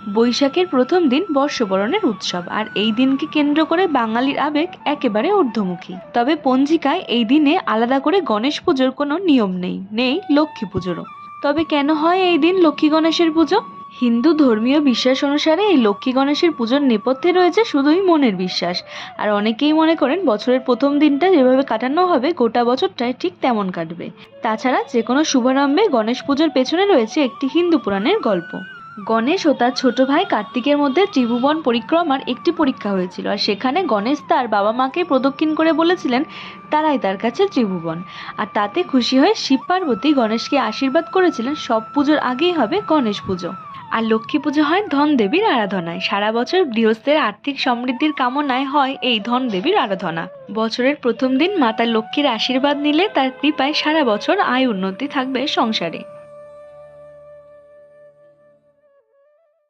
বৈশাখের প্রথম দিন বর্ষবরণের উৎসব, আর এই দিনকে কেন্দ্র করে বাঙালির আবেগ একেবারে ঊর্ধ্বমুখী। তবে পঞ্জিকায় এই দিনে আলাদা করে গণেশ পুজোর কোনো নিয়ম নেই, নেই লক্ষ্মী পুজোরও। তবে কেন হয় এই দিন লক্ষ্মী গণেশের পুজো? হিন্দু ধর্মীয় বিশ্বাস অনুসারে এই লক্ষ্মী গণেশের পুজোর নেপথ্যে রয়েছে শুধুই মনের বিশ্বাস। আর অনেকেই মনে করেন বছরের প্রথম দিনটা যেভাবে কাটানো হবে গোটা বছরটাই ঠিক তেমন কাটবে। তাছাড়া যে কোনো শুভারম্ভে গণেশ পুজোর পেছনে রয়েছে একটি হিন্দু পুরাণের গল্প। গণেশ ও তার ছোট ভাই কার্তিকের মধ্যে ত্রিভুবন পরিক্রমার একটি পরীক্ষা হয়েছিল, আর সেখানে গণেশ তার বাবা মাকে প্রদক্ষিণ করে বলেছিলেন তারাই তার কাছে ত্রিভুবন। আর তাতে খুশি হয়ে শিব পার্বতী গণেশকে আশীর্বাদ করেছিলেন সব পুজোর আগেই হবে গণেশ পুজো। আর লক্ষ্মী পুজো হয় ধন দেবীর আরাধনায়। সারা বছর গৃহস্থের আর্থিক সমৃদ্ধির কামনায় হয় এই ধন দেবীর আরাধনা। বছরের প্রথম দিন মাতা লক্ষ্মীর আশীর্বাদ নিলে তার কৃপায় সারা বছর আয় উন্নতি থাকবে সংসারে।